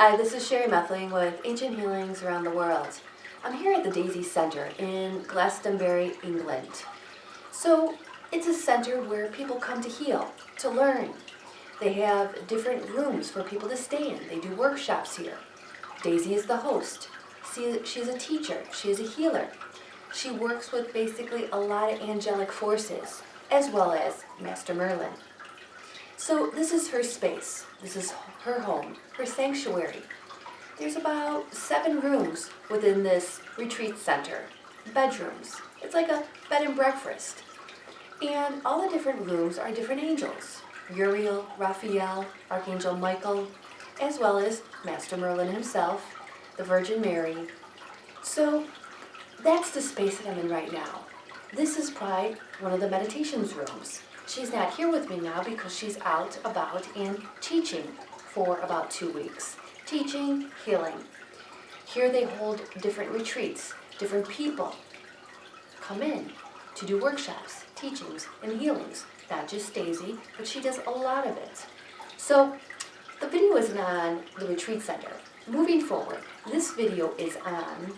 Hi, this is Sherry Methling with Ancient Healings Around the World. I'm here at the Daisy Center in Glastonbury, England. So it's a center where people come to heal, to learn. They have different rooms for people to stay in. They do workshops here. Daisy is the host. She's a teacher. She is a healer. She works with basically a lot of angelic forces, as well as Master Merlin. So this is her space. This is her home, her sanctuary. There's about 7 rooms within this retreat center, bedrooms. It's like a bed and breakfast. And all the different rooms are different angels. Uriel, Raphael, Archangel Michael, as well as Master Merlin himself, the Virgin Mary. So that's the space that I'm in right now. This is probably one of the meditations rooms. She's not here with me now because she's out about and teaching for about 2 weeks. Teaching, healing. Here they hold different retreats. Different people come in to do workshops, teachings, and healings. Not just Daisy, but she does a lot of it. So the video isn't on the retreat center. Moving forward, this video is on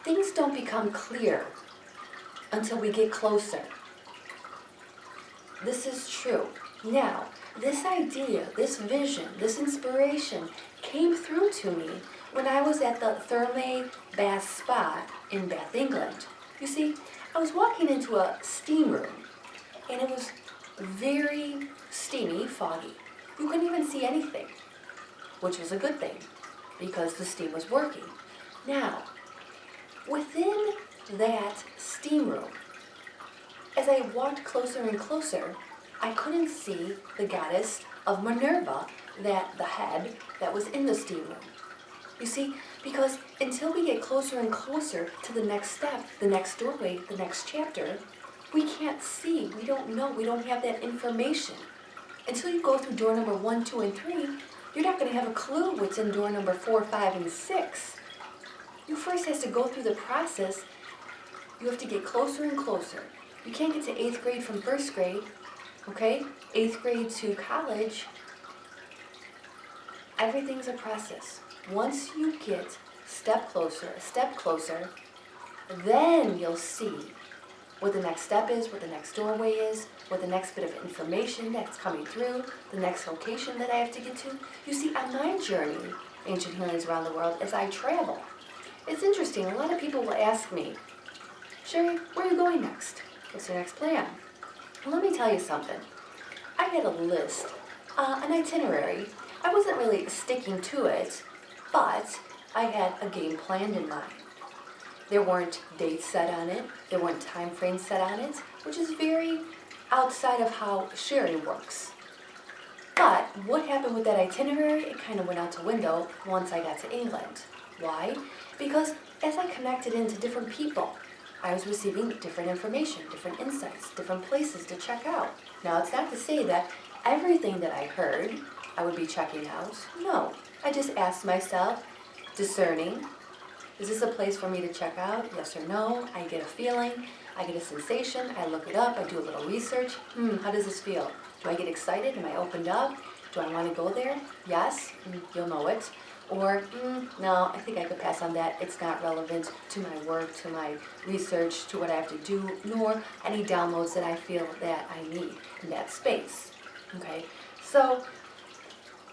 things don't become clear until we get closer. This is true. Now, this idea, this vision, this inspiration came through to me when I was at the Thermae Bath Spa in Bath, England. You see, I was walking into a steam room, and it was very steamy, foggy. You couldn't even see anything, which was a good thing, because the steam was working. Now, within that steam room, as I walked closer and closer, I couldn't see the goddess of Minerva, the head that was in the steam room. You see, because until we get closer and closer to the next step, the next doorway, the next chapter, we can't see, we don't know, we don't have that information. Until you go through door number 1, 2, and 3, you're not going to have a clue what's in door number 4, 5, and 6. You first have to go through the process. You have to get closer and closer. You can't get to 8th grade from 1st grade, okay? 8th grade to college. Everything's a process. Once you get a step closer, then you'll see what the next step is, what the next doorway is, what the next bit of information that's coming through, the next location that I have to get to. You see, on my journey, Ancient Healings Around the World, as I travel, it's interesting. A lot of people will ask me, Sherry, where are you going next? What's your next plan? Well, let me tell you something. I had a list, an itinerary. I wasn't really sticking to it, but I had a game planned in mind. There weren't dates set on it. There weren't time frames set on it, which is very outside of how Sherry works. But what happened with that itinerary? It kind of went out the window once I got to England. Why? Because as I connected into different people, I was receiving different information, different insights, different places to check out. Now, it's not to say that everything that I heard I would be checking out. No, I just asked myself, discerning, is this a place for me to check out? Yes or no? I get a feeling, I get a sensation, I look it up, I do a little research. How does this feel? Do I get excited? Am I opened up? Do I want to go there? Yes, you'll know it. Or, no, I think I could pass on that. It's not relevant to my work, to my research, to what I have to do, nor any downloads that I feel that I need in that space. Okay? So,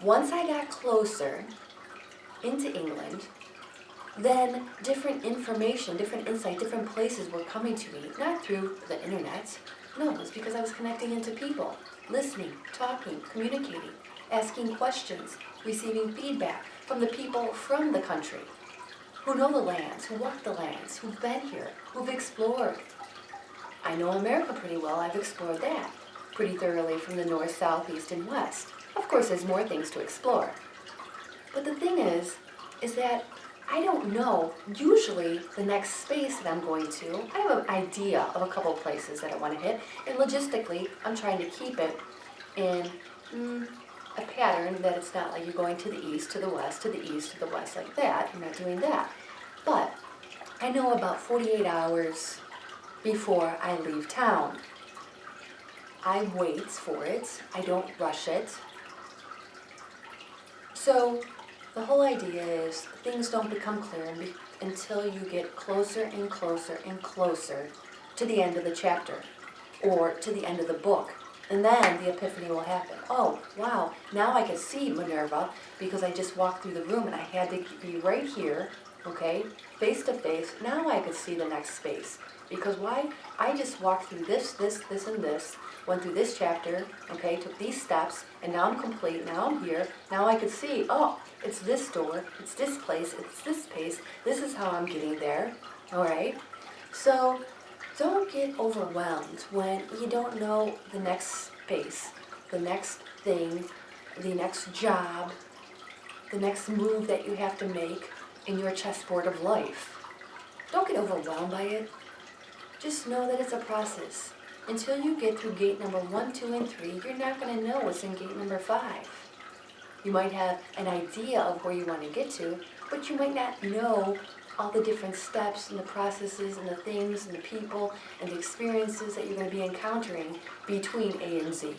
once I got closer into England, then different information, different insight, different places were coming to me, not through the internet. No, it was because I was connecting into people, listening, talking, communicating, asking questions, receiving feedback from the people from the country who know the lands, who walk the lands, who've been here, who've explored. I know America pretty well. I've explored that pretty thoroughly from the north, south, east, and west. Of course, there's more things to explore. But the thing is that I don't know usually the next space that I'm going to. I have an idea of a couple places that I want to hit, and logistically, I'm trying to keep it in a pattern that it's not like you're going to the east, to the west, to the east, to the west, like that. I'm not doing that. But I know about 48 hours before I leave town. I wait for it. I don't rush it. So The whole idea is things don't become clear until you get closer and closer and closer to the end of the chapter or to the end of the book. And then the epiphany will happen. Oh, wow, now I can see Minerva because I just walked through the room and I had to be right here, okay, face to face. Now I could see the next space. Because why? I just walked through this, and this, went through this chapter, okay, took these steps, and now I'm complete, now I'm here. Now I could see, oh, it's this door, it's this place, it's this pace, this is how I'm getting there, all right? So don't get overwhelmed when you don't know the next space, the next thing, the next job, the next move that you have to make in your chessboard of life. Don't get overwhelmed by it. Just know that it's a process. Until you get through gate number 1, 2, and 3, you're not going to know what's in gate number 5. You might have an idea of where you want to get to, but you might not know all the different steps and the processes and the things and the people and the experiences that you're going to be encountering between A and Z.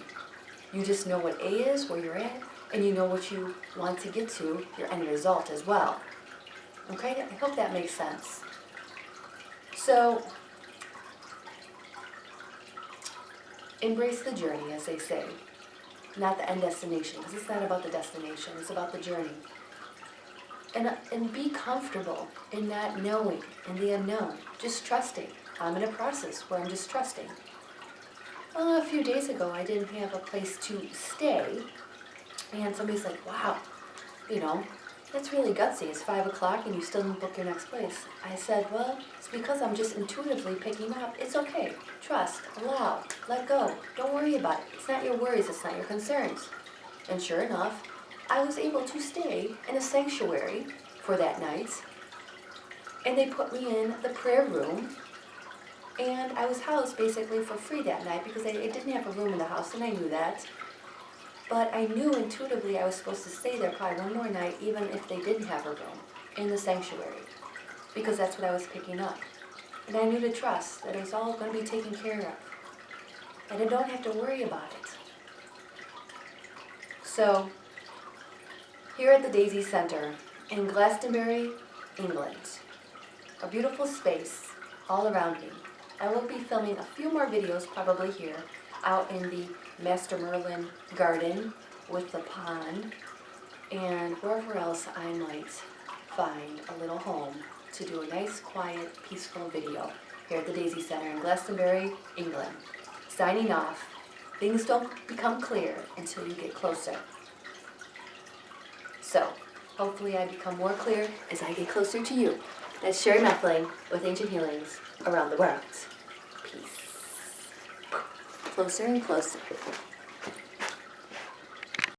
You just know what A is, where you're at, and you know what you want to get to, your end result as well. Okay? I hope that makes sense. So, embrace the journey, as they say, not the end destination, because it's not about the destination, it's about the journey. And be comfortable in not knowing, in the unknown, just trusting. I'm in a process where I'm just trusting. Well, a few days ago, I didn't have a place to stay, and somebody's like, wow, that's really gutsy. It's 5 o'clock and you still didn't book your next place. I said, well, it's because I'm just intuitively picking up. It's okay. Trust, allow, let go. Don't worry about it. It's not your worries. It's not your concerns. And sure enough, I was able to stay in a sanctuary for that night. And they put me in the prayer room. And I was housed basically for free that night because I didn't have a room in the house, and I knew that. But I knew intuitively I was supposed to stay there probably one more night, even if they didn't have a room in the sanctuary, because that's what I was picking up. And I knew to trust that it was all going to be taken care of. And I don't have to worry about it. So, here at the Daisy Center in Glastonbury, England, a beautiful space all around me. I will be filming a few more videos probably here, out in the Master Merlin garden with the pond, and wherever else I might find a little home to do a nice, quiet, peaceful video here at the Daisy Center in Glastonbury, England. Signing off. Things don't become clear until you get closer. So, hopefully I become more clear as I get closer to you. That's Sherry Methling with Ancient Healings around the world. Peace. Closer and closer.